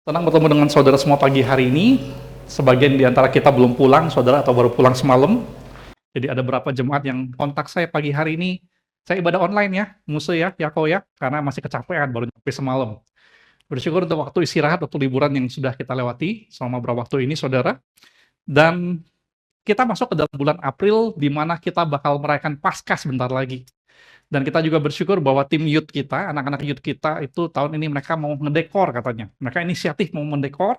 Senang bertemu dengan saudara semua pagi hari ini. Sebagian di antara kita belum pulang, saudara, atau baru pulang semalam. Jadi ada beberapa jemaat yang kontak saya pagi hari ini. Saya ibadah online ya, Muse ya, Yako ya, karena masih kecapean, baru nyampe semalam. Bersyukur untuk waktu istirahat, waktu liburan yang sudah kita lewati selama beberapa waktu ini, saudara. Dan kita masuk ke dalam bulan April, di mana kita bakal merayakan Paskah sebentar lagi. Dan kita juga bersyukur bahwa tim youth kita, anak-anak youth kita itu tahun ini mereka mau ngedekor katanya. Mereka inisiatif mau mendekor,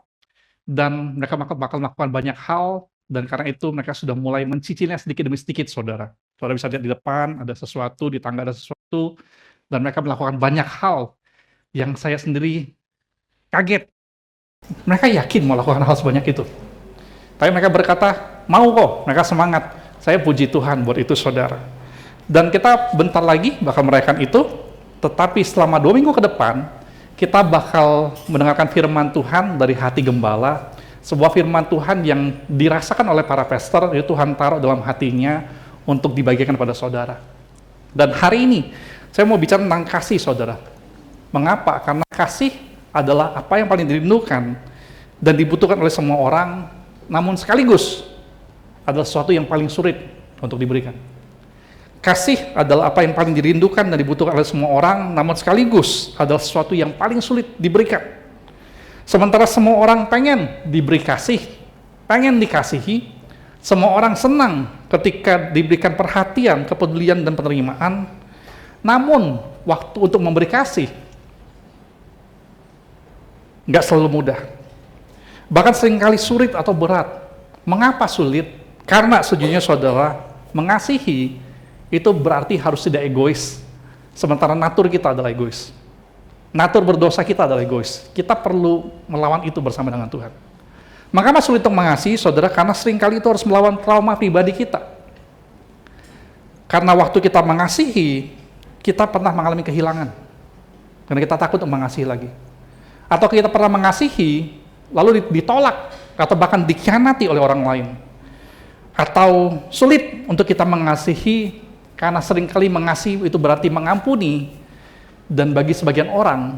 dan mereka bakal melakukan banyak hal, dan karena itu mereka sudah mulai mencicilnya sedikit demi sedikit, saudara. Saudara bisa lihat di depan, ada sesuatu, di tangga ada sesuatu, dan mereka melakukan banyak hal yang saya sendiri kaget. Mereka yakin mau melakukan hal sebanyak itu. Tapi mereka berkata, mau kok, mereka semangat. Saya puji Tuhan buat itu, saudara. Dan kita bentar lagi bakal merayakan itu, tetapi selama 2 minggu ke depan, kita bakal mendengarkan firman Tuhan dari hati gembala, sebuah firman Tuhan yang dirasakan oleh para pastor, itu Tuhan taruh dalam hatinya untuk dibagikan kepada saudara. Dan hari ini, saya mau bicara tentang kasih, saudara. Mengapa? Karena kasih adalah apa yang paling dirindukan dan dibutuhkan oleh semua orang, namun sekaligus adalah sesuatu yang paling sulit untuk diberikan. Kasih adalah apa yang paling dirindukan dan dibutuhkan oleh semua orang, namun sekaligus adalah sesuatu yang paling sulit diberikan. Sementara semua orang pengen diberi kasih, pengen dikasihi, semua orang senang ketika diberikan perhatian, kepedulian, dan penerimaan, namun waktu untuk memberi kasih nggak selalu mudah. Bahkan seringkali sulit atau berat. Mengapa sulit? Karena sejujurnya saudara, mengasihi itu berarti harus tidak egois. Sementara natur kita adalah egois. Natur berdosa kita adalah egois. Kita perlu melawan itu bersama dengan Tuhan. Maka sulit untuk mengasihi, saudara, karena seringkali itu harus melawan trauma pribadi kita. Karena waktu kita mengasihi, kita pernah mengalami kehilangan. Karena kita takut untuk mengasihi lagi. Atau kita pernah mengasihi, lalu ditolak, atau bahkan dikhianati oleh orang lain. Atau sulit untuk kita mengasihi, karena seringkali mengasihi itu berarti mengampuni, dan bagi sebagian orang,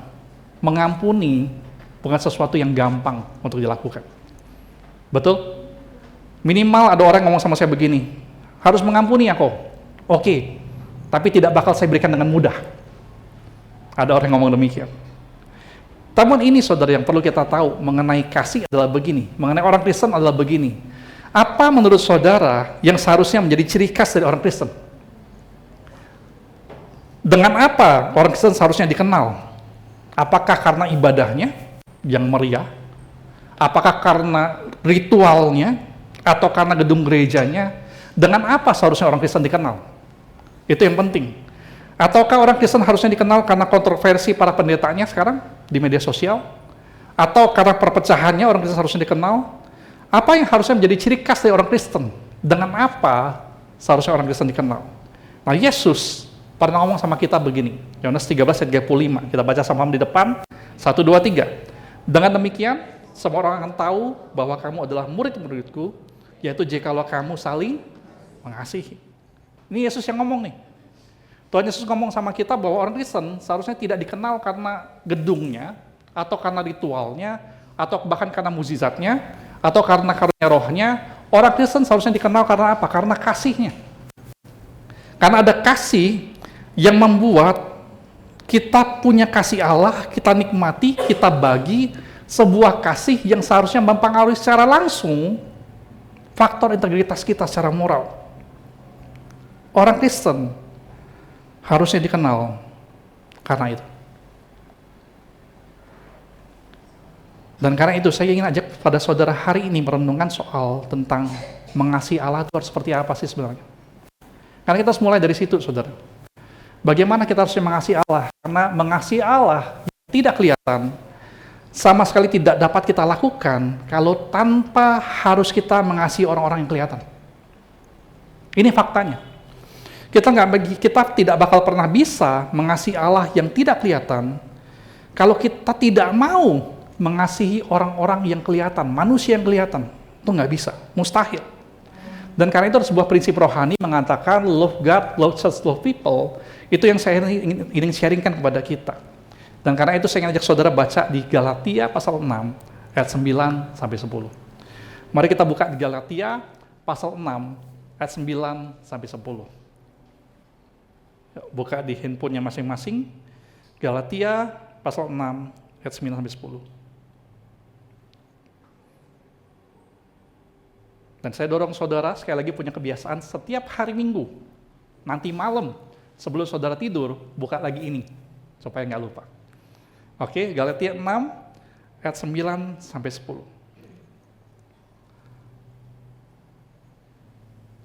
mengampuni bukan sesuatu yang gampang untuk dilakukan. Betul? Minimal ada orang ngomong sama saya begini, harus mengampuni aku. Oke, tapi tidak bakal saya berikan dengan mudah. Ada orang yang ngomong demikian. Namun ini saudara yang perlu kita tahu mengenai kasih adalah begini, mengenai orang Kristen adalah begini. Apa menurut saudara yang seharusnya menjadi ciri khas dari orang Kristen? Dengan apa orang Kristen seharusnya dikenal? Apakah karena ibadahnya yang meriah? Apakah karena ritualnya? Atau karena gedung gerejanya? Dengan apa seharusnya orang Kristen dikenal? Itu yang penting. Ataukah orang Kristen harusnya dikenal karena kontroversi para pendetanya sekarang di media sosial? Atau karena perpecahannya orang Kristen harusnya dikenal? Apa yang harusnya menjadi ciri khas dari orang Kristen? Dengan apa seharusnya orang Kristen dikenal? Nah, Yesus pernah ngomong sama kita begini, Yohanes 13 ayat 35, kita baca sama di depan, 1, 2, 3. Dengan demikian, semua orang akan tahu bahwa kamu adalah murid-muridku, yaitu jikalau kamu saling mengasihi. Ini Yesus yang ngomong nih. Tuhan Yesus ngomong sama kita bahwa orang Kristen seharusnya tidak dikenal karena gedungnya, atau karena ritualnya, atau bahkan karena mukjizatnya, atau karena karunia rohnya. Orang Kristen seharusnya dikenal karena apa? Karena kasihnya. Karena ada kasih yang membuat kita punya kasih Allah, kita nikmati, kita bagi sebuah kasih yang seharusnya mempengaruhi secara langsung faktor integritas kita secara moral. Orang Kristen harusnya dikenal karena itu. Dan karena itu saya ingin ajak pada saudara hari ini merenungkan soal tentang mengasihi Allah itu harus seperti apa sih sebenarnya. Karena kita harus mulai dari situ, saudara. Bagaimana kita harusnya mengasihi Allah? Karena mengasihi Allah yang tidak kelihatan, sama sekali tidak dapat kita lakukan kalau tanpa harus kita mengasihi orang-orang yang kelihatan. Ini faktanya. Kita tidak bakal pernah bisa mengasihi Allah yang tidak kelihatan kalau kita tidak mau mengasihi orang-orang yang kelihatan, manusia yang kelihatan. Itu nggak bisa, mustahil. Dan karena itu ada sebuah prinsip rohani mengatakan love God, love church, love people. Itu yang saya ingin sharingkan kepada kita. Dan karena itu saya ingin ajak saudara baca di Galatia pasal 6 ayat 9 sampai 10. Mari kita buka di Galatia pasal 6 ayat 9 sampai 10. Buka di handphonenya masing-masing. Galatia pasal 6 ayat 9 sampai 10. Dan saya dorong saudara sekali lagi punya kebiasaan setiap hari Minggu, nanti malam sebelum saudara tidur, buka lagi ini supaya nggak lupa. Oke, Galatia 6 ayat 9 sampai 10.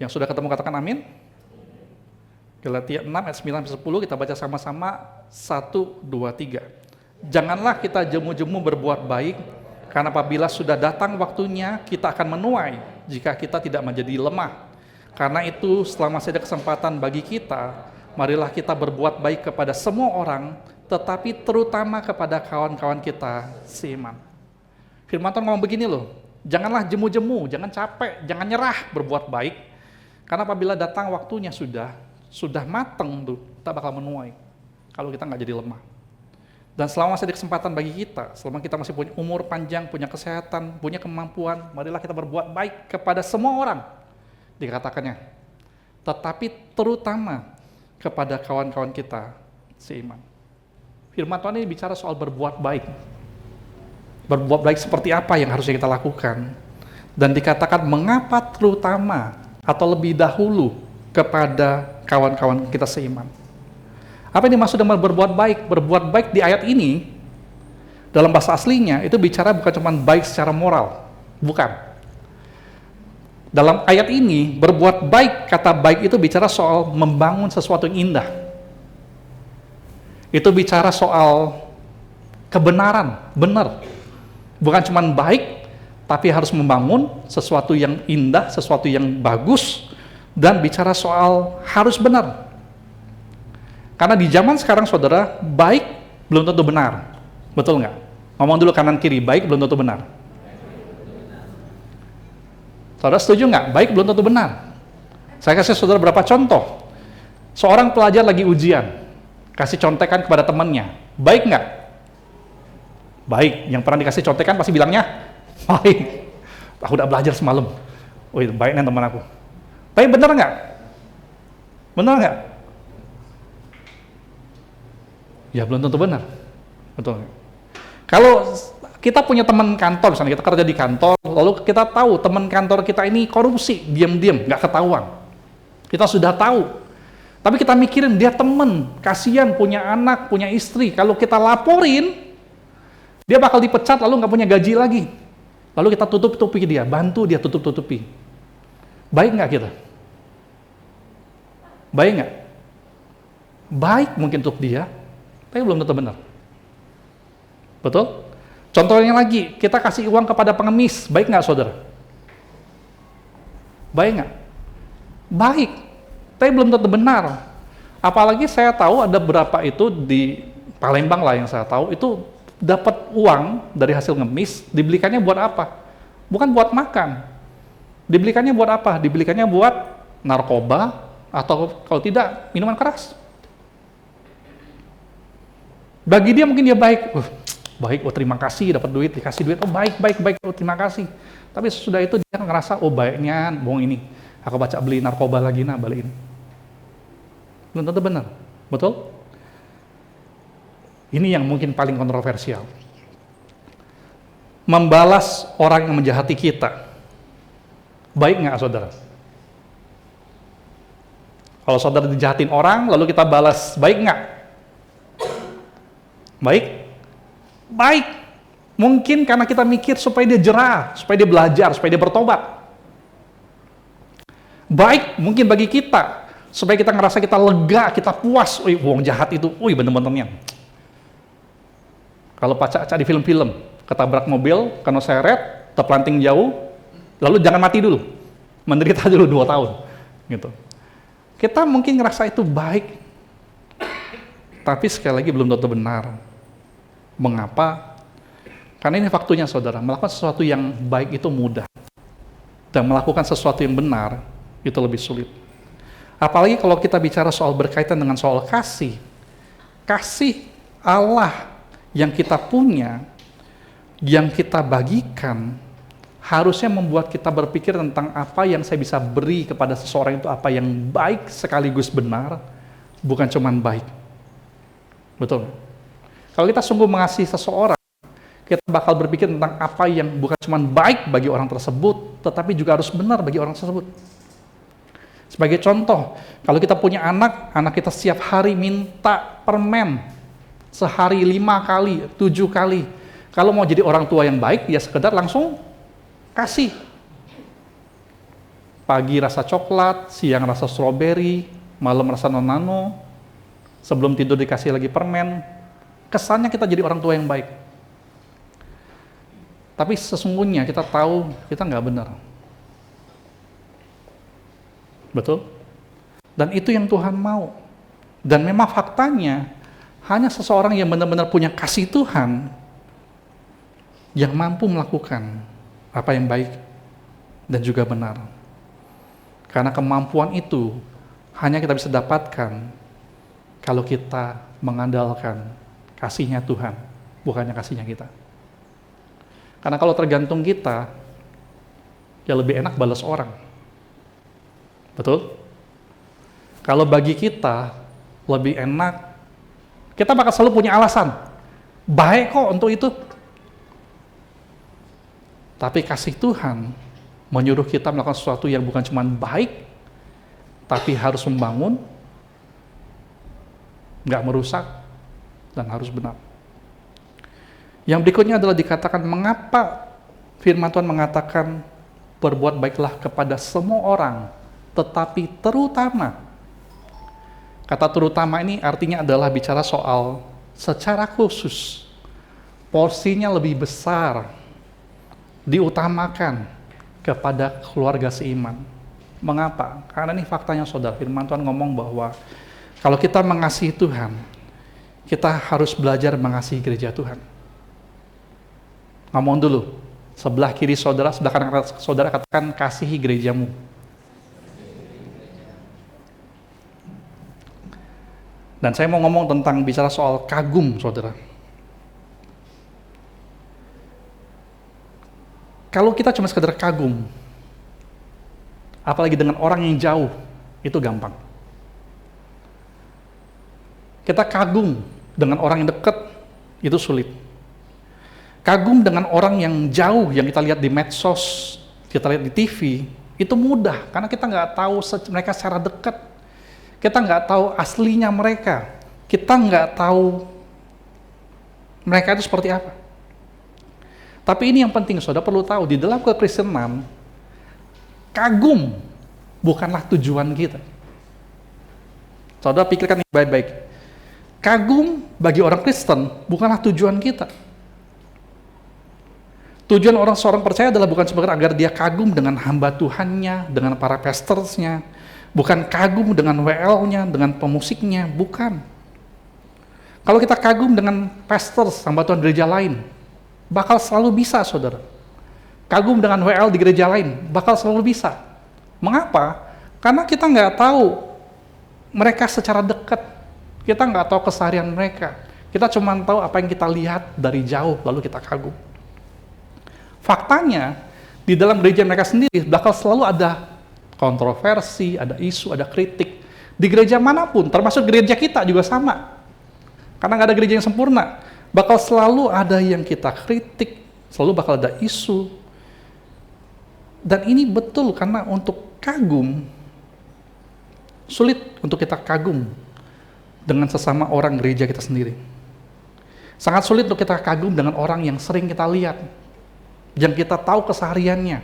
Yang sudah ketemu katakan amin. Galatia 6 ayat 9 sampai 10 kita baca sama-sama 1, 2, 3. Janganlah kita jemu-jemu berbuat baik, karena apabila sudah datang waktunya kita akan menuai jika kita tidak menjadi lemah. Karena itu setelah masih ada kesempatan bagi kita, marilah kita berbuat baik kepada semua orang, tetapi terutama kepada kawan-kawan kita seiman. Firman Tuhan ngomong begini loh, janganlah jemu-jemu, jangan capek, jangan nyerah berbuat baik, karena apabila datang waktunya sudah mateng tuh, kita bakal menuai kalau kita nggak jadi lemah. Dan selama masih ada kesempatan bagi kita, selama kita masih punya umur panjang, punya kesehatan, punya kemampuan, marilah kita berbuat baik kepada semua orang. Dikatakannya, tetapi terutama kepada kawan-kawan kita seiman. Firman Tuhan ini bicara soal berbuat baik. Berbuat baik seperti apa yang harusnya kita lakukan. Dan dikatakan mengapa terutama atau lebih dahulu kepada kawan-kawan kita seiman. Apa yang dimaksud dengan berbuat baik? Berbuat baik di ayat ini, dalam bahasa aslinya, itu bicara bukan cuma baik secara moral. Bukan. Dalam ayat ini, berbuat baik, kata baik itu bicara soal membangun sesuatu yang indah. Itu bicara soal kebenaran, benar. Bukan cuma baik, tapi harus membangun sesuatu yang indah, sesuatu yang bagus, dan bicara soal harus benar. Karena di zaman sekarang saudara, baik belum tentu benar. Betul nggak? Ngomong dulu kanan kiri, baik belum tentu benar. Saudara setuju nggak? Baik belum tentu benar. Saya kasih saudara beberapa contoh. Seorang pelajar lagi ujian, kasih contekan kepada temannya. Baik nggak? Baik. Yang pernah dikasih contekan pasti bilangnya, baik. Aku udah belajar semalam. Oh itu baik nih teman aku. Tapi benar nggak? Benar nggak? Ya belum tentu benar, betul. Kalau kita punya teman kantor, misalnya kita kerja di kantor, lalu kita tahu teman kantor kita ini korupsi, diam-diam, nggak ketahuan. Kita sudah tahu, tapi kita mikirin dia teman, kasihan punya anak, punya istri. Kalau kita laporin, dia bakal dipecat, lalu nggak punya gaji lagi. Lalu kita tutup-tutupi dia, bantu dia tutup-tutupi. Baik nggak kita? Baik nggak? Baik mungkin untuk dia, tapi belum tentu benar. Betul? Contohnya lagi, kita kasih uang kepada pengemis, baik nggak saudara? Baik nggak? Baik, tapi belum tentu benar. Apalagi saya tahu ada berapa itu di Palembang lah yang saya tahu, itu dapat uang dari hasil ngemis, dibelikannya buat apa? Bukan buat makan. Dibelikannya buat apa? Dibelikannya buat narkoba, atau kalau tidak, minuman keras. Bagi dia mungkin dia baik, baik, oh terima kasih dapat duit, dikasih duit, oh baik, oh terima kasih. Tapi sesudah itu dia ngerasa, oh baiknya, bohong ini, aku baca beli narkoba lagi, nah balikin. Belum tentu benar, betul? Ini yang mungkin paling kontroversial. Membalas orang yang menjahati kita, baik nggak saudara? Kalau saudara dijahatin orang, lalu kita balas, baik nggak? Baik? Baik. Mungkin karena kita mikir supaya dia jerah, supaya dia belajar, supaya dia bertobat. Baik mungkin bagi kita, supaya kita ngerasa kita lega, kita puas. Wih, wong jahat itu, wih bener-benernya. Kalau paca-paca di film-film, ketabrak mobil, kena seret, terpelanting jauh, lalu jangan mati dulu, menderita dulu 2 tahun. Gitu. Kita mungkin ngerasa itu baik, tapi sekali lagi belum tentu benar. Mengapa? Karena ini faktornya saudara, melakukan sesuatu yang baik itu mudah, dan melakukan sesuatu yang benar itu lebih sulit. Apalagi kalau kita bicara soal berkaitan dengan soal kasih. Kasih Allah yang kita punya, yang kita bagikan, harusnya membuat kita berpikir tentang apa yang saya bisa beri kepada seseorang itu, apa yang baik sekaligus benar, bukan cuman baik. Betul. Kalau kita sungguh mengasihi seseorang, kita bakal berpikir tentang apa yang bukan cuman baik bagi orang tersebut, tetapi juga harus benar bagi orang tersebut. Sebagai contoh, kalau kita punya anak kita setiap hari minta permen, sehari 5 kali, 7 kali. Kalau mau jadi orang tua yang baik, ya sekedar langsung kasih. Pagi rasa coklat, siang rasa stroberi, malam rasa nonano, sebelum tidur dikasih lagi permen. Kesannya kita jadi orang tua yang baik. Tapi sesungguhnya kita tahu kita nggak benar. Betul? Dan itu yang Tuhan mau. Dan memang faktanya, hanya seseorang yang benar-benar punya kasih Tuhan yang mampu melakukan apa yang baik dan juga benar. Karena kemampuan itu hanya kita bisa dapatkan kalau kita mengandalkan kasihnya Tuhan, bukannya kasihnya kita. Karena kalau tergantung kita, ya lebih enak balas orang. Betul? Kalau bagi kita, lebih enak, kita bakal selalu punya alasan. Baik kok untuk itu. Tapi kasih Tuhan menyuruh kita melakukan sesuatu yang bukan cuma baik, tapi harus membangun, nggak merusak, dan harus benar. Yang berikutnya adalah dikatakan mengapa firman Tuhan mengatakan berbuat baiklah kepada semua orang, tetapi terutama. Kata terutama ini artinya adalah bicara soal secara khusus, porsinya lebih besar, diutamakan kepada keluarga seiman. Mengapa? Karena ini faktanya saudara, firman Tuhan ngomong bahwa kalau kita mengasihi Tuhan, kita harus belajar mengasihi gereja Tuhan. Ngomong dulu, sebelah kiri saudara, sebelah kanan saudara katakan kasihi gerejamu. Dan saya mau ngomong tentang bicara soal kagum saudara. Kalau kita cuma sekedar kagum, apalagi dengan orang yang jauh, itu gampang. Kita kagum dengan orang yang dekat, itu sulit. Kagum dengan orang yang jauh, yang kita lihat di medsos, kita lihat di TV, itu mudah, karena kita nggak tahu mereka secara dekat. Kita nggak tahu aslinya mereka. Kita nggak tahu mereka itu seperti apa. Tapi ini yang penting, saudara perlu tahu, di dalam kekristenan, kagum bukanlah tujuan kita. Saudara pikirkan ini baik-baik. Kagum bagi orang Kristen bukanlah tujuan kita. Tujuan seorang percaya adalah bukan sekedar agar dia kagum dengan hamba Tuhannya, dengan para pastorsnya, bukan kagum dengan WL-nya, dengan pemusiknya, bukan. Kalau kita kagum dengan pastors, hamba Tuhan gereja lain, bakal selalu bisa, saudara. Kagum dengan WL di gereja lain, bakal selalu bisa. Mengapa? Karena kita nggak tahu mereka secara dekat. Kita nggak tahu keseharian mereka. Kita cuma tahu apa yang kita lihat dari jauh, lalu kita kagum. Faktanya, di dalam gereja mereka sendiri, bakal selalu ada kontroversi, ada isu, ada kritik. Di gereja manapun, termasuk gereja kita juga sama. Karena nggak ada gereja yang sempurna. Bakal selalu ada yang kita kritik, selalu bakal ada isu. Dan ini betul, karena untuk kagum, sulit untuk kita kagum dengan sesama orang gereja kita sendiri. Sangat sulit untuk kita kagum dengan orang yang sering kita lihat, yang kita tahu kesehariannya,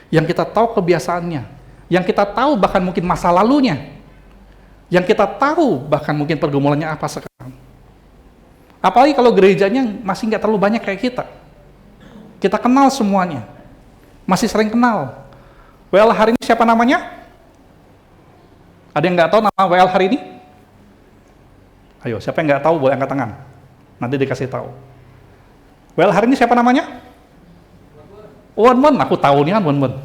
yang kita tahu kebiasaannya, yang kita tahu bahkan mungkin masa lalunya, yang kita tahu bahkan mungkin pergumulannya apa sekarang. Apalagi kalau gerejanya masih nggak terlalu banyak kayak kita. Kita kenal semuanya, masih sering kenal. WL hari ini siapa namanya? Ada yang nggak tahu nama WL hari ini? Ayo, siapa yang nggak tahu boleh angkat tangan. Nanti dikasih tahu. WL hari ini siapa namanya? Wan, aku tahu nih kan Wan.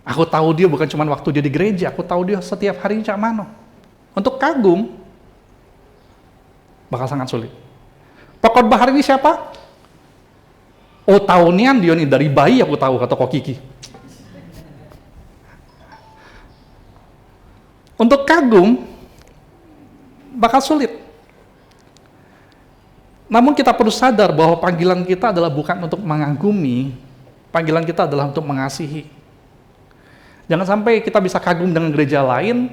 Aku tahu dia bukan cuma waktu dia di gereja, aku tahu dia setiap hari Cak Mano. Untuk kagum, Bakal sangat sulit. Pengkhotbah hari ini siapa? Oh, tahunian dia nih, dari bayi aku tahu, kata Kok Kiki. Untuk kagum, bakal sulit. Namun kita perlu sadar bahwa panggilan kita adalah bukan untuk mengagumi, panggilan kita adalah untuk mengasihi. Jangan sampai kita bisa kagum dengan gereja lain,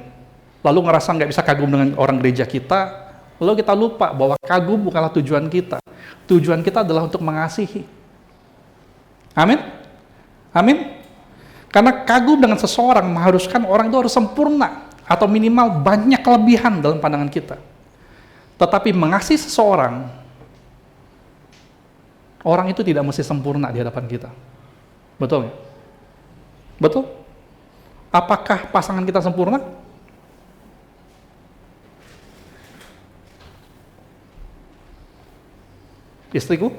lalu ngerasa nggak bisa kagum dengan orang gereja kita, lalu kita lupa bahwa kagum bukanlah tujuan kita. Tujuan kita adalah untuk mengasihi. Amin? Amin? Karena kagum dengan seseorang mengharuskan orang itu harus sempurna, atau minimal banyak kelebihan dalam pandangan kita. Tetapi mengasihi seseorang, orang itu tidak mesti sempurna di hadapan kita. Betul nggak? Betul? Apakah pasangan kita sempurna? Istriku?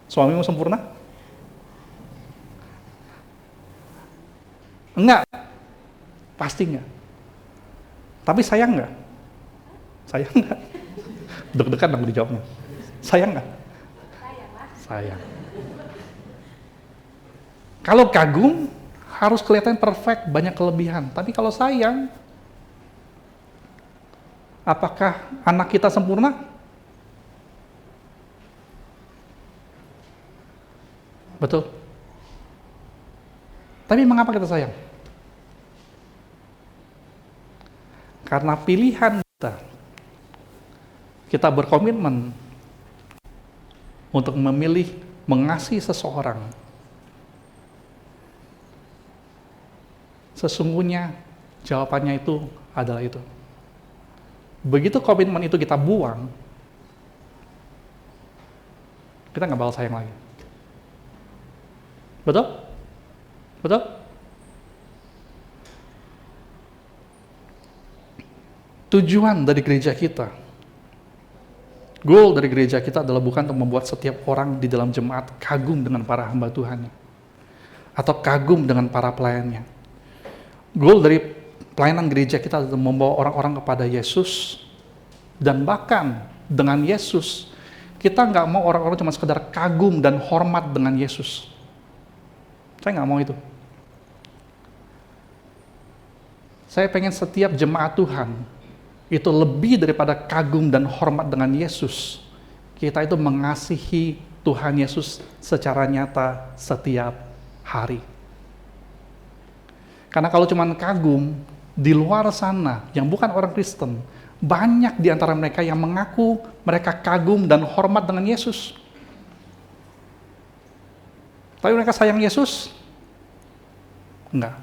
Suamimu sempurna? Enggak. Pasti enggak. Tapi sayang nggak? Sayang nggak? Deg-degan dong dijawabnya. Sayang nggak? Sayang. Kalau kagum, harus kelihatan perfect, banyak kelebihan. Tapi kalau sayang, apakah anak kita sempurna? Betul. Tapi mengapa kita sayang? Karena pilihan kita berkomitmen untuk memilih mengasihi seseorang. Sesungguhnya jawabannya itu adalah itu. Begitu komitmen itu kita buang, kita nggak bakal sayang lagi. Betul? Betul? Tujuan dari gereja kita, goal dari gereja kita adalah bukan untuk membuat setiap orang di dalam jemaat kagum dengan para hamba Tuhan atau kagum dengan para pelayannya. Goal dari pelayanan gereja kita adalah membawa orang-orang kepada Yesus, dan bahkan dengan Yesus kita nggak mau orang-orang cuma sekedar kagum dan hormat dengan Yesus. Saya nggak mau itu. Saya pengen setiap jemaat Tuhan itu lebih daripada kagum dan hormat dengan Yesus. Kita itu mengasihi Tuhan Yesus secara nyata setiap hari. Karena kalau cuma kagum, di luar sana yang bukan orang Kristen, banyak di antara mereka yang mengaku mereka kagum dan hormat dengan Yesus. Tapi mereka sayang Yesus? Enggak.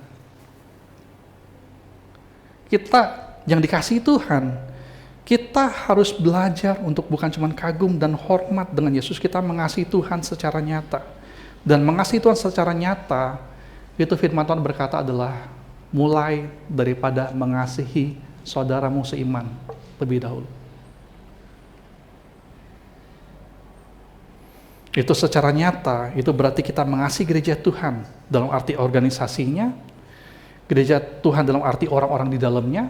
Kita yang dikasihi Tuhan, kita harus belajar untuk bukan cuma kagum dan hormat dengan Yesus, kita mengasihi Tuhan secara nyata. Dan mengasihi Tuhan secara nyata, itu firman Tuhan berkata adalah mulai daripada mengasihi saudaramu seiman lebih dahulu. Itu secara nyata, itu berarti kita mengasihi gereja Tuhan dalam arti organisasinya, gereja Tuhan dalam arti orang-orang di dalamnya,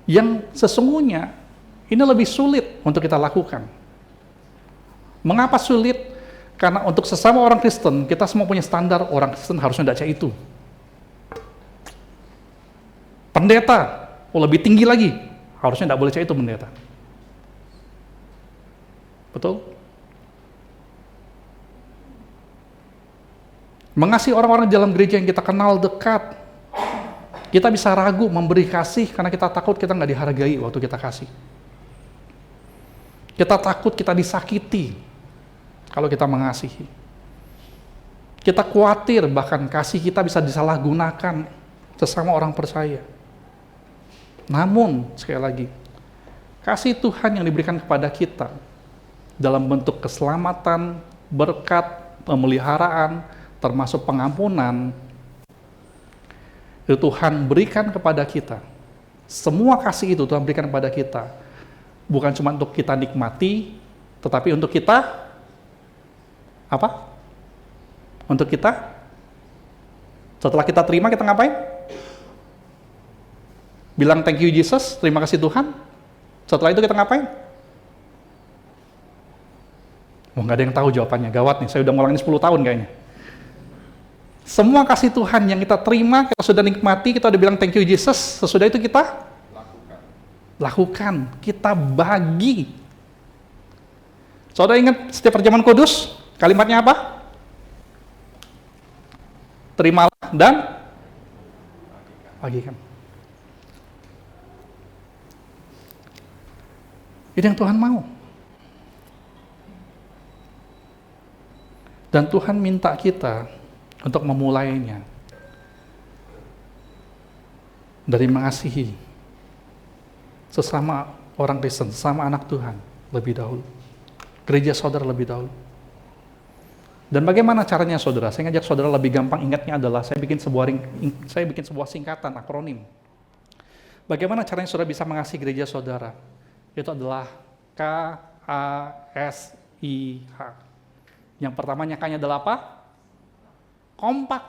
yang sesungguhnya ini lebih sulit untuk kita lakukan. Mengapa sulit? Karena untuk sesama orang Kristen, kita semua punya standar orang Kristen harusnya baca itu. Pendeta, lebih tinggi lagi, harusnya tidak boleh baca itu pendeta. Betul? Mengasihi orang-orang di dalam gereja yang kita kenal dekat, kita bisa ragu memberi kasih karena kita takut kita nggak dihargai waktu kita kasih. Kita takut kita disakiti kalau kita mengasihi. Kita khawatir bahkan kasih kita bisa disalahgunakan sesama orang percaya. Namun, sekali lagi, kasih Tuhan yang diberikan kepada kita dalam bentuk keselamatan, berkat, pemeliharaan, termasuk pengampunan, itu Tuhan berikan kepada kita. Semua kasih itu Tuhan berikan kepada kita. Bukan cuma untuk kita nikmati, tetapi untuk kita apa? Untuk kita setelah kita terima, kita ngapain? Bilang thank you Jesus, terima kasih Tuhan. Setelah itu kita ngapain? Oh, nggak ada yang tahu jawabannya. Gawat nih, saya udah ngulangin 10 tahun kayaknya. Semua kasih Tuhan yang kita terima, kita sudah nikmati, kita udah bilang thank you Jesus, sesudah itu kita lakukan, kita bagi. Saudara ingat setiap perjamuan kudus, kalimatnya apa? Terimalah dan bagikan. Ini yang Tuhan mau. Dan Tuhan minta kita untuk memulainya dari mengasihi sesama orang Kristen, sesama anak Tuhan lebih dahulu. Gereja saudara lebih dahulu. Dan bagaimana caranya saudara? Saya ngajak saudara lebih gampang ingatnya adalah saya bikin sebuah singkatan, akronim. Bagaimana caranya saudara bisa mengasihi gereja saudara? Itu adalah KASIH. Yang pertamanya K-nya adalah apa? Kompak.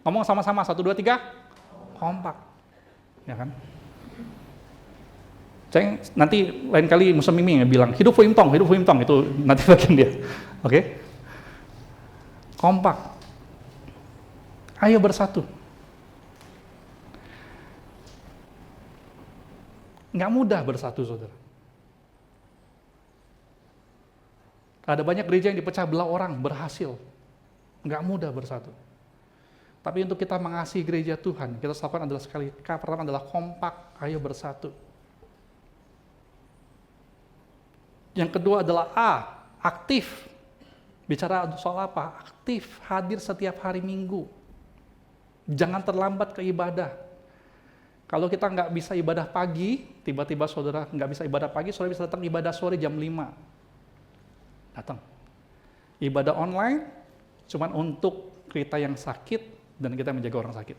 Ngomong sama-sama, 1, 2, 3. Kompak. Ya kan? Saya nanti lain kali Musa Mimi bilang, hidup Fu Im Tong, itu nanti bagian dia. Oke? Kompak. Ayo bersatu. Nggak mudah bersatu, saudara. Ada banyak gereja yang dipecah belah orang, berhasil. Nggak mudah bersatu. Tapi untuk kita mengasihi gereja Tuhan, kita lakukan adalah pertama adalah kompak, ayo bersatu. Yang kedua adalah A, aktif. Bicara soal apa? Aktif, hadir setiap hari Minggu. Jangan terlambat ke ibadah. Kalau kita nggak bisa ibadah pagi, tiba-tiba saudara nggak bisa ibadah pagi, saudara bisa datang ibadah sore jam 5. Datang. Ibadah online, cuman untuk kita yang sakit, dan kita menjaga orang sakit.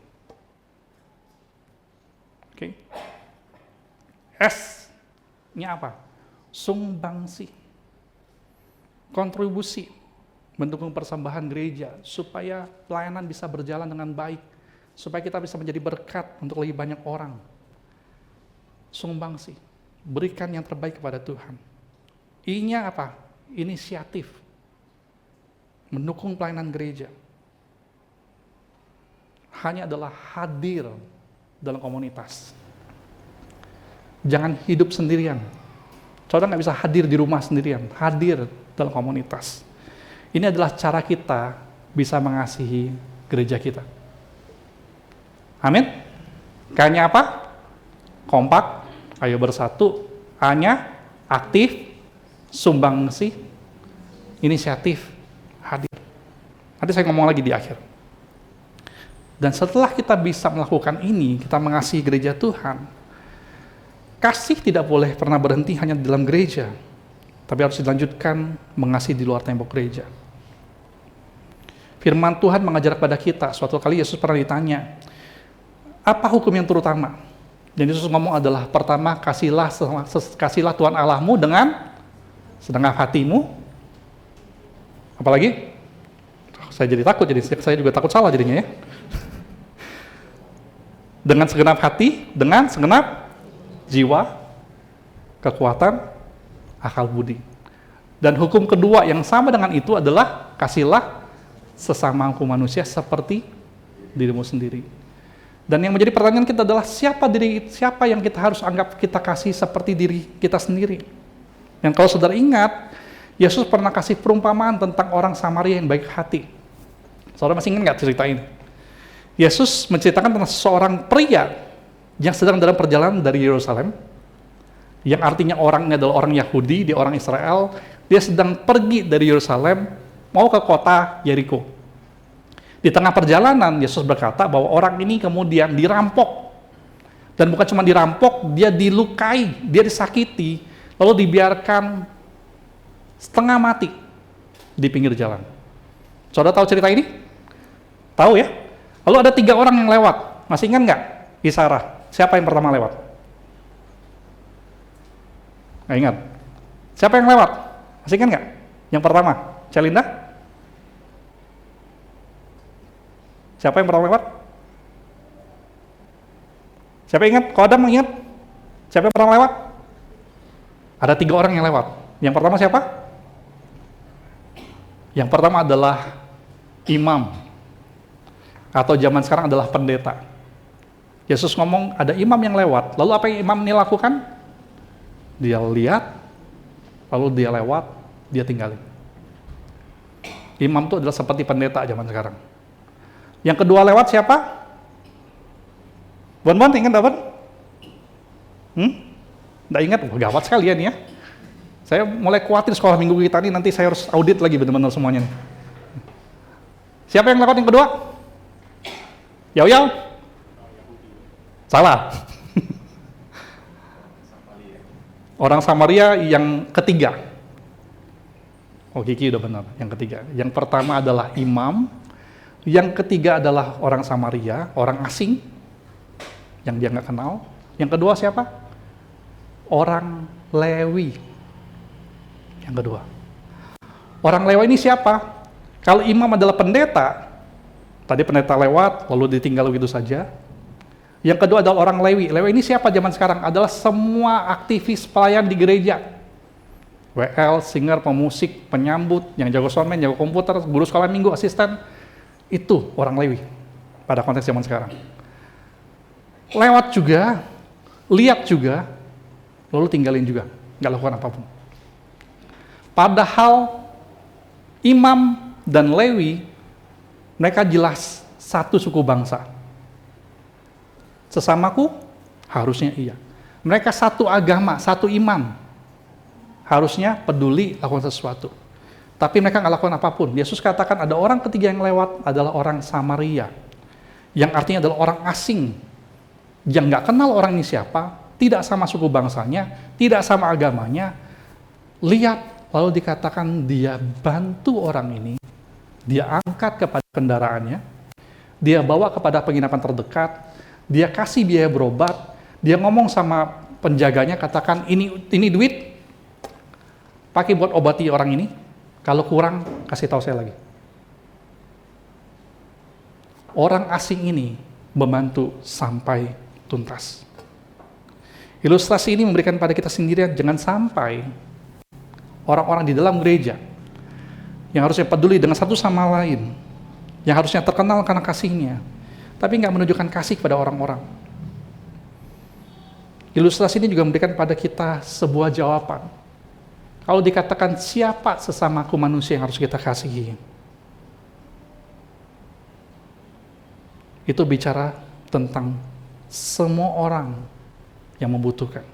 Oke. S-nya apa? Sumbangsi. Kontribusi. Mendukung persembahan gereja, supaya pelayanan bisa berjalan dengan baik, supaya kita bisa menjadi berkat untuk lebih banyak orang. Sumbangsi. Berikan yang terbaik kepada Tuhan. I-nya apa? Inisiatif. Mendukung pelayanan gereja. Hanya adalah hadir dalam komunitas. Jangan hidup sendirian. Saudara nggak bisa hadir di rumah sendirian, hadir dalam komunitas. Ini adalah cara kita bisa mengasihi gereja kita. Amin. K-nya apa? Kompak, ayo bersatu. A-nya aktif, sumbangsi, inisiatif, hadir. Nanti saya ngomong lagi di akhir. Dan setelah kita bisa melakukan ini, kita mengasihi gereja Tuhan, kasih tidak boleh pernah berhenti hanya di dalam gereja, tapi harus dilanjutkan mengasihi di luar tembok gereja. Firman Tuhan mengajar kepada kita, suatu kali Yesus pernah ditanya, apa hukum yang terutama? Dan Yesus ngomong adalah, pertama, kasihlah Tuhan Allahmu dengan segenap hatimu. Apalagi? Saya jadi takut, jadi saya juga takut salah jadinya ya. Dengan segenap hati, dengan segenap jiwa, kekuatan, akal budi. Dan hukum kedua yang sama dengan itu adalah kasihlah sesamaku manusia seperti dirimu sendiri. Dan yang menjadi pertanyaan kita adalah siapa yang kita harus anggap kita kasih seperti diri kita sendiri. Dan kalau saudara ingat, Yesus pernah kasih perumpamaan tentang orang Samaria yang baik hati. Saudara masih ingat nggak cerita ini? Yesus menceritakan tentang seorang pria yang sedang dalam perjalanan dari Yerusalem, yang artinya orangnya adalah orang Yahudi, dia orang Israel, dia sedang pergi dari Yerusalem, mau ke kota Yeriko. Di tengah perjalanan, Yesus berkata bahwa orang ini kemudian dirampok. Dan bukan cuma dirampok, dia dilukai, dia disakiti, lalu dibiarkan setengah mati di pinggir jalan. Saudara tahu cerita ini? Tahu ya? Lalu ada 3 orang yang lewat. Masih ingat nggak? Isara. Siapa yang pertama lewat? Nggak ingat. Siapa yang lewat? Masih ingat nggak? Yang pertama, Celinda? Siapa yang pertama lewat? Siapa ingat? Kodam ingat? Siapa yang pertama lewat? Ada 3 orang yang lewat. Yang pertama siapa? Yang pertama adalah imam, atau zaman sekarang adalah pendeta. Yesus ngomong ada imam yang lewat, lalu apa yang imam ini lakukan? Dia lihat, lalu dia lewat, dia tinggalin. Imam itu adalah seperti pendeta zaman sekarang. Yang kedua lewat siapa? Bon-bon ingat dapat? Nggak ingat? Wah, gawat sekalian ya. Saya mulai khawatir sekolah minggu kita ini, nanti saya harus audit lagi benar-benar semuanya nih. Siapa yang lewat yang kedua? Yau-yau? Salah. Orang Samaria yang ketiga. Oh, Kiki udah benar, yang ketiga. Yang pertama adalah imam, yang ketiga adalah orang Samaria, orang asing, yang dia nggak kenal. Yang kedua siapa? Orang Lewi. Yang kedua. Orang Lewi ini siapa? Kalau imam adalah pendeta, tadi pendeta lewat, lalu ditinggal begitu saja. Yang kedua adalah orang Lewi. Lewi ini siapa zaman sekarang? Adalah semua aktivis pelayan di gereja. WL, singer, pemusik, penyambut, yang jago soundman, jago komputer, guru sekolah minggu, asisten. Itu orang Lewi pada konteks zaman sekarang. Lewat juga, lihat juga, lalu tinggalin juga, nggak lakukan apapun. Padahal imam dan Lewi, mereka jelas satu suku bangsa. Sesamaku? Harusnya iya. Mereka satu agama, satu imam. Harusnya peduli lakukan sesuatu. Tapi mereka nggak lakukan apapun. Yesus katakan ada orang ketiga yang lewat adalah orang Samaria. Yang artinya adalah orang asing. Yang nggak kenal orang ini siapa, tidak sama suku bangsanya, tidak sama agamanya. Lihat, lalu dikatakan dia bantu orang ini, dia angkat kepada kendaraannya, dia bawa kepada penginapan terdekat, dia kasih biaya berobat, dia ngomong sama penjaganya, katakan ini duit, pakai buat obati orang ini, kalau kurang kasih tahu saya lagi. Orang asing ini membantu sampai tuntas. Ilustrasi ini memberikan pada kita sendirian, jangan sampai orang-orang di dalam gereja yang harusnya peduli dengan satu sama lain, yang harusnya terkenal karena kasihnya, tapi nggak menunjukkan kasih kepada orang-orang. Ilustrasi ini juga memberikan pada kita sebuah jawaban. Kalau dikatakan siapa sesamaku manusia yang harus kita kasihi, itu bicara tentang semua orang yang membutuhkan,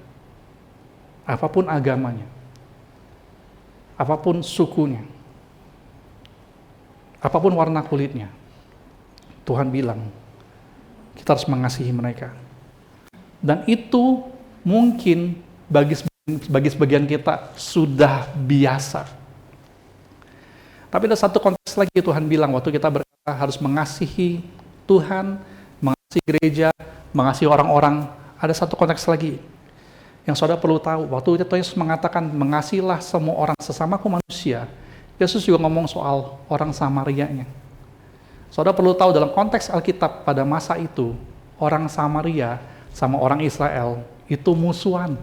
apapun agamanya, apapun sukunya, apapun warna kulitnya. Tuhan bilang kita harus mengasihi mereka. Dan itu mungkin bagi sebagian kita sudah biasa. Tapi ada satu konteks lagi Tuhan bilang waktu kita berkata harus mengasihi Tuhan, mengasihi gereja, mengasihi orang-orang. Ada satu konteks lagi yang saudara perlu tahu. Waktu Yesus mengatakan mengasihilah semua orang sesamaku manusia, Yesus juga ngomong soal orang Samarianya. Saudara perlu tahu dalam konteks Alkitab pada masa itu, orang Samaria sama orang Israel itu musuhan.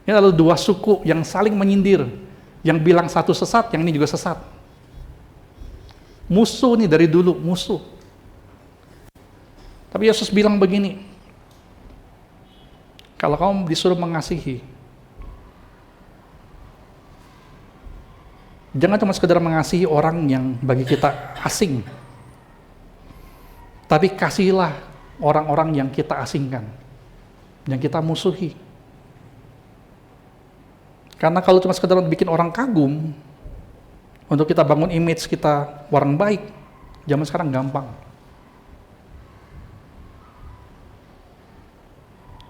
Ini adalah dua suku yang saling menyindir, yang bilang satu sesat, yang ini juga sesat. Musuh nih dari dulu, musuh. Tapi Yesus bilang begini, kalau kamu disuruh mengasihi, jangan cuma sekedar mengasihi orang yang bagi kita asing, tapi kasihilah orang-orang yang kita asingkan, yang kita musuhi. Karena kalau cuma sekedar bikin orang kagum, untuk kita bangun image kita orang baik, zaman sekarang gampang.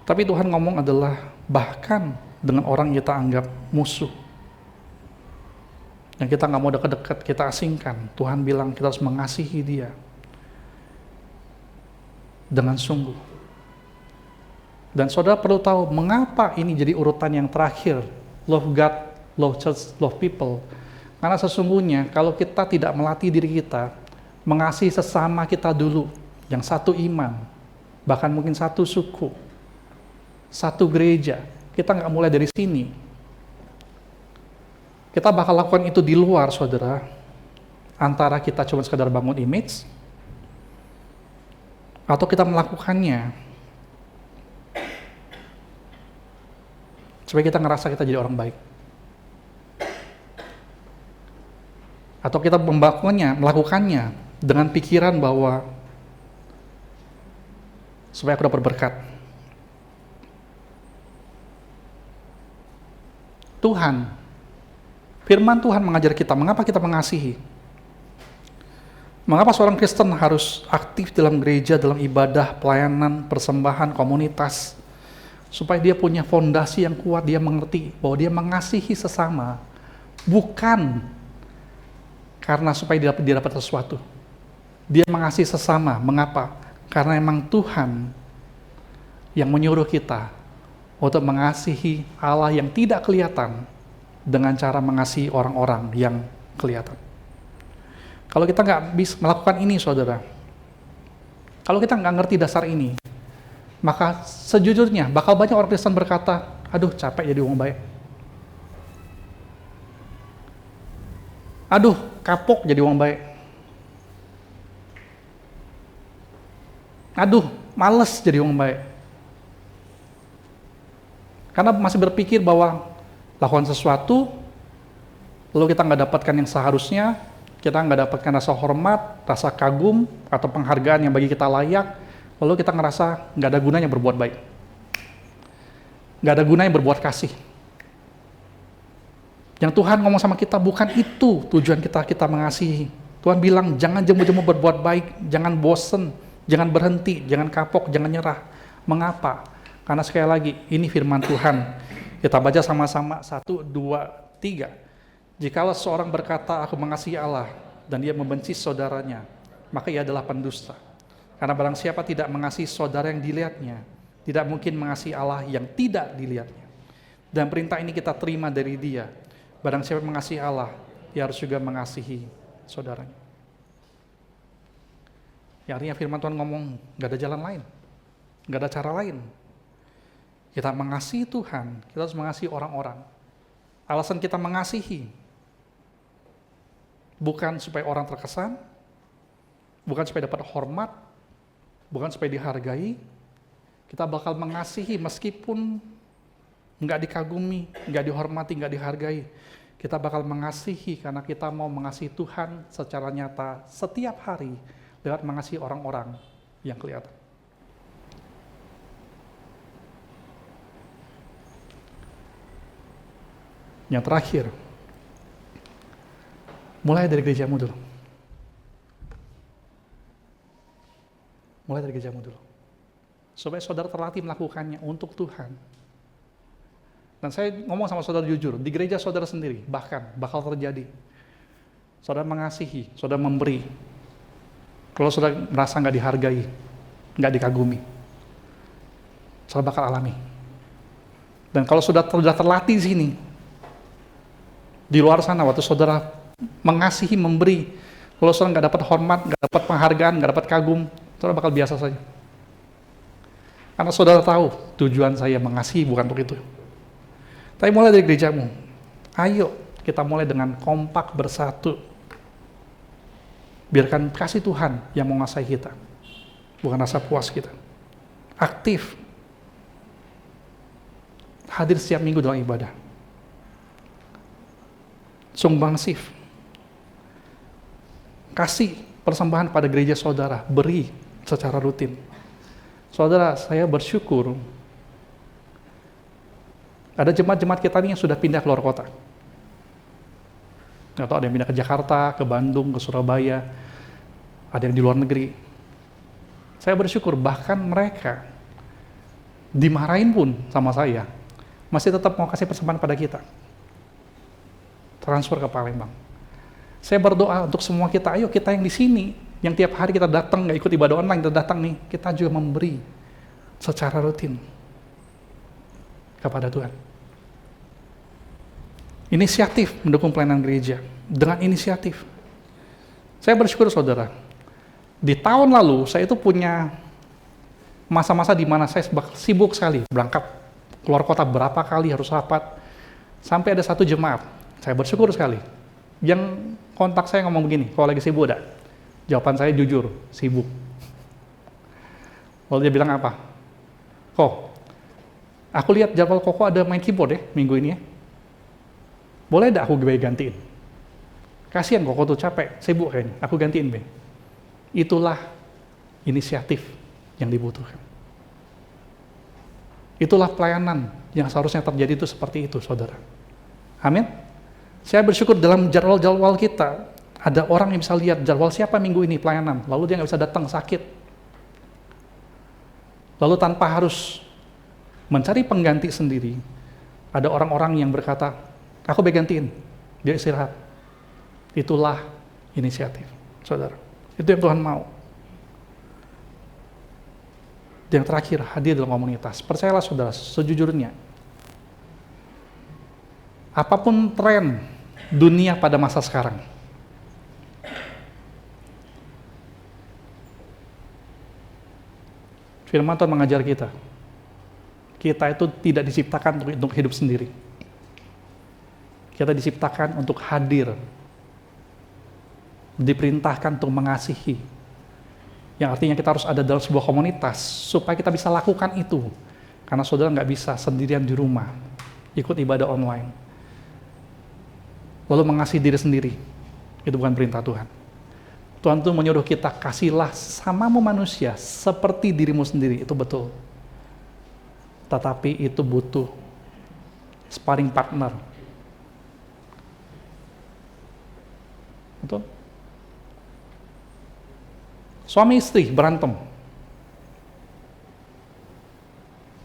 Tapi Tuhan ngomong adalah bahkan dengan orang yang kita anggap musuh, yang kita nggak mau dekat-dekat, kita asingkan, Tuhan bilang kita harus mengasihi dia dengan sungguh. Dan saudara perlu tahu mengapa ini jadi urutan yang terakhir, love God, love church, love people. Karena sesungguhnya kalau kita tidak melatih diri kita mengasihi sesama kita dulu, yang satu iman, bahkan mungkin satu suku, Satu gereja. Kita nggak mulai dari sini. Kita bakal lakukan itu di luar, saudara. Antara kita cuma sekedar bangun image, atau kita melakukannya supaya kita ngerasa kita jadi orang baik. Atau kita melakukannya dengan pikiran bahwa supaya aku dapat berkat. Tuhan, firman Tuhan mengajar kita, mengapa kita mengasihi? Mengapa seorang Kristen harus aktif dalam gereja, dalam ibadah, pelayanan, persembahan, komunitas, supaya dia punya fondasi yang kuat, dia mengerti bahwa dia mengasihi sesama, bukan karena supaya dia dapat sesuatu. Dia mengasihi sesama, mengapa? Karena memang Tuhan yang menyuruh kita untuk mengasihi Allah yang tidak kelihatan dengan cara mengasihi orang-orang yang kelihatan. Kalau kita nggak bisa melakukan ini, saudara, kalau kita nggak ngerti dasar ini, maka sejujurnya bakal banyak orang Kristen berkata, aduh capek jadi orang baik. Aduh kapok jadi orang baik. Aduh males jadi orang baik. Karena masih berpikir bahwa lakukan sesuatu, lalu kita nggak dapatkan yang seharusnya, kita nggak dapatkan rasa hormat, rasa kagum, atau penghargaan yang bagi kita layak, lalu kita ngerasa nggak ada gunanya berbuat baik. Nggak ada gunanya berbuat kasih. Yang Tuhan ngomong sama kita, bukan itu tujuan kita mengasihi. Tuhan bilang, jangan jemu-jemu berbuat baik, jangan bosen, jangan berhenti, jangan kapok, jangan nyerah. Mengapa? Karena sekali lagi, ini firman Tuhan. Kita baca sama-sama, 1, 2, 3. Jikalau seorang berkata, aku mengasihi Allah, dan dia membenci saudaranya, maka ia adalah pendusta. Karena barang siapa tidak mengasihi saudara yang dilihatnya, tidak mungkin mengasihi Allah yang tidak dilihatnya. Dan perintah ini kita terima dari dia. Barang siapa mengasihi Allah, dia harus juga mengasihi saudaranya. Ya, artinya firman Tuhan ngomong, gak ada jalan lain, gak ada cara lain. Kita mengasihi Tuhan, kita harus mengasihi orang-orang. Alasan kita mengasihi, bukan supaya orang terkesan, bukan supaya dapat hormat, bukan supaya dihargai. Kita bakal mengasihi meskipun nggak dikagumi, nggak dihormati, nggak dihargai. Kita bakal mengasihi karena kita mau mengasihi Tuhan secara nyata setiap hari lewat mengasihi orang-orang yang kelihatan. Yang terakhir, mulai dari gerejamu dulu. Mulai dari gerejamu dulu. Supaya saudara terlatih melakukannya untuk Tuhan. Dan saya ngomong sama saudara jujur, di gereja saudara sendiri, bahkan bakal terjadi. Saudara mengasihi, saudara memberi. Kalau saudara merasa nggak dihargai, nggak dikagumi, saudara bakal alami. Dan kalau sudah terlatih di sini, di luar sana, waktu saudara mengasihi, memberi, kalau saudara nggak dapat hormat, nggak dapat penghargaan, nggak dapat kagum, saudara bakal biasa saja. Karena saudara tahu, tujuan saya mengasihi bukan untuk itu. Tapi mulai dari gerejamu, ayo kita mulai dengan kompak bersatu. Biarkan kasih Tuhan yang menguasai kita, bukan rasa puas kita. Aktif, hadir setiap minggu dalam ibadah. Sumbangsif, kasih persembahan pada gereja saudara, beri secara rutin. Saudara, saya bersyukur ada jemaat-jemaat kita ini yang sudah pindah ke luar kota. Nggak tahu, ada yang pindah ke Jakarta, ke Bandung, ke Surabaya, ada yang di luar negeri. Saya bersyukur bahkan mereka dimarahin pun sama saya, masih tetap mau kasih persembahan pada kita. Transfer ke Palembang. Saya berdoa untuk semua kita, ayo kita yang di sini, yang tiap hari kita datang, nggak ikut ibadah online, kita datang nih, kita juga memberi secara rutin kepada Tuhan. Inisiatif mendukung pelayanan gereja, dengan inisiatif. Saya bersyukur saudara, di tahun lalu saya itu punya masa-masa di mana saya sibuk sekali berangkat keluar kota berapa kali harus rapat, sampai ada satu jemaat, saya bersyukur sekali, yang kontak saya ngomong begini, kalau lagi sibuk ada? Jawaban saya jujur, sibuk. Lalu dia bilang apa? Kok, aku lihat jadwal Koko ada main keyboard ya, minggu ini ya. Boleh tidak aku gantiin? Kasihan Koko tuh capek, sibuk kayaknya, aku gantiin be. Itulah inisiatif yang dibutuhkan. Itulah pelayanan yang seharusnya terjadi itu seperti itu, saudara. Amin. Saya bersyukur dalam jadwal-jadwal kita, ada orang yang bisa lihat jadwal siapa minggu ini pelayanan, lalu dia nggak bisa datang sakit. Lalu tanpa harus mencari pengganti sendiri, ada orang-orang yang berkata, aku gantiin, dia istirahat. Itulah inisiatif, saudara. Itu yang Tuhan mau. Yang terakhir, hadir dalam komunitas. Percayalah saudara, sejujurnya, apapun tren dunia pada masa sekarang, firman Tuhan mengajar kita itu tidak diciptakan untuk hidup sendiri. Kita diciptakan untuk hadir, diperintahkan untuk mengasihi, yang artinya kita harus ada dalam sebuah komunitas supaya kita bisa lakukan itu. Karena saudara nggak bisa sendirian di rumah ikut ibadah online lalu mengasihi diri sendiri. Itu bukan perintah Tuhan. Tuhan tuh menyuruh kita, kasihlah samamu manusia seperti dirimu sendiri. Itu betul, tetapi itu butuh sparring partner. Betul. Suami istri berantem,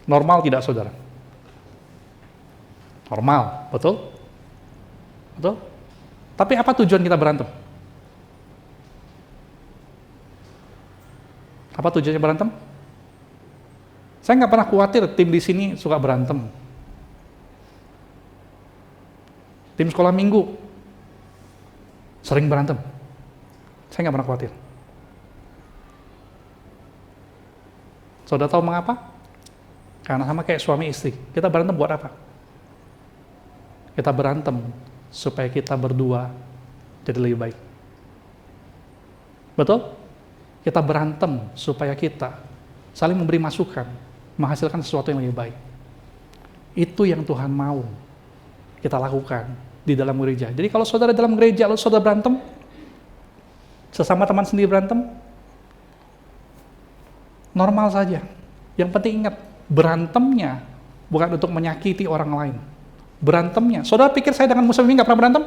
normal tidak saudara? Normal, betul? Betul? Tapi apa tujuan kita berantem? Apa tujuannya berantem? Saya nggak pernah khawatir tim di sini suka berantem. Tim sekolah minggu sering berantem. Saya nggak pernah khawatir. Saudara tahu mengapa? Karena sama kayak suami istri. Kita berantem buat apa? Kita berantem supaya kita berdua jadi lebih baik. Betul? Kita berantem supaya kita saling memberi masukan, menghasilkan sesuatu yang lebih baik. Itu yang Tuhan mau kita lakukan di dalam gereja. Jadi kalau saudara dalam gereja lalu saudara berantem, sesama teman sendiri berantem, normal saja. Yang penting ingat, berantemnya bukan untuk menyakiti orang lain. Berantemnya, saudara pikir saya dengan Musa Mimi nggak pernah berantem?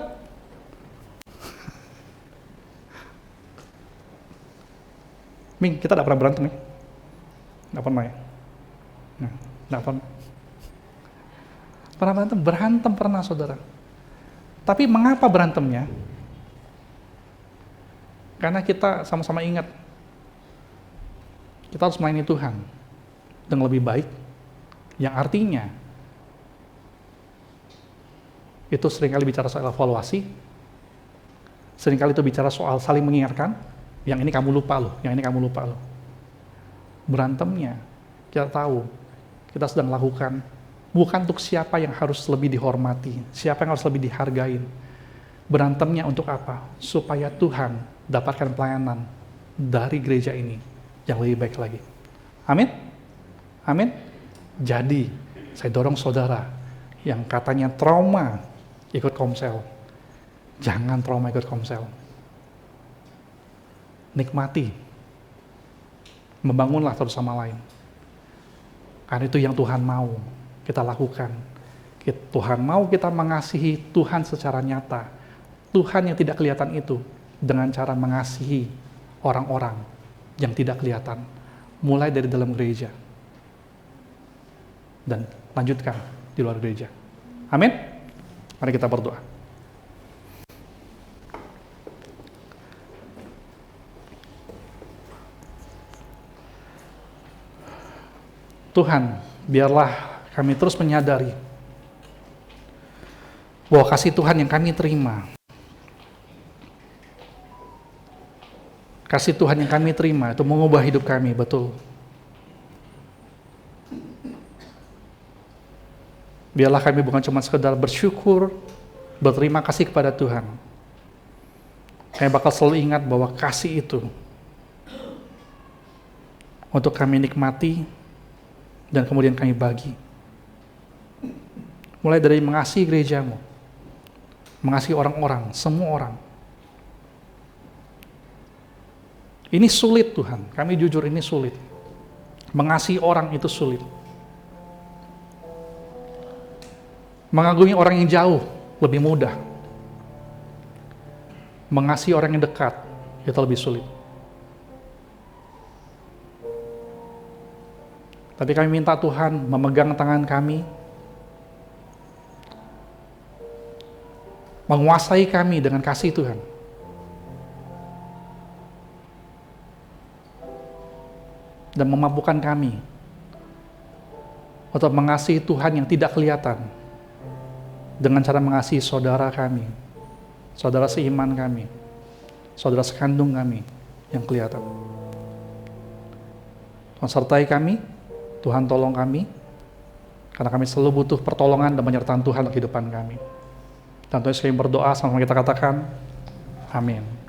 Ming, kita nggak pernah berantem ya? Nggak pernah ya? Nggak pernah. Pernah berantem pernah saudara. Tapi mengapa berantemnya? Karena kita sama-sama ingat, kita harus melayani Tuhan dengan lebih baik, yang artinya itu seringkali bicara soal evaluasi, seringkali itu bicara soal saling mengingatkan, yang ini kamu lupa loh, yang ini kamu lupa loh. Berantemnya, kita tahu, kita sedang lakukan, bukan untuk siapa yang harus lebih dihormati, siapa yang harus lebih dihargai. Berantemnya untuk apa? Supaya Tuhan dapatkan pelayanan dari gereja ini yang lebih baik lagi. Amin? Amin? Jadi, saya dorong saudara yang katanya trauma ikut komsel. Jangan trauma ikut komsel. Nikmati. Membangunlah satu sama lain. Karena itu yang Tuhan mau kita lakukan. Tuhan mau kita mengasihi Tuhan secara nyata. Tuhan yang tidak kelihatan itu dengan cara mengasihi orang-orang yang tidak kelihatan. Mulai dari dalam gereja. Dan lanjutkan di luar gereja. Amin? Mari kita berdoa. Tuhan, biarlah kami terus menyadari bahwa kasih Tuhan yang kami terima, kasih Tuhan yang kami terima itu mengubah hidup kami, betul. Biarlah kami bukan cuma sekedar bersyukur, berterima kasih kepada Tuhan. Kami bakal selalu ingat bahwa kasih itu untuk kami nikmati dan kemudian kami bagi. Mulai dari mengasihi gerejamu, mengasihi orang-orang, semua orang. Ini sulit Tuhan, kami jujur ini sulit. Mengasihi orang itu sulit. Mengagumi orang yang jauh lebih mudah. Mengasihi orang yang dekat itu lebih sulit. Tapi kami minta Tuhan memegang tangan kami, menguasai kami dengan kasih Tuhan. Dan memampukan kami untuk mengasihi Tuhan yang tidak kelihatan dengan cara mengasihi saudara kami, saudara seiman kami, saudara sekandung kami yang kelihatan. Tuhan sertai kami, Tuhan tolong kami, karena kami selalu butuh pertolongan dan penyertaan Tuhan dalam kehidupan kami. Dan Tuhan sekali berdoa sama kita katakan, amin.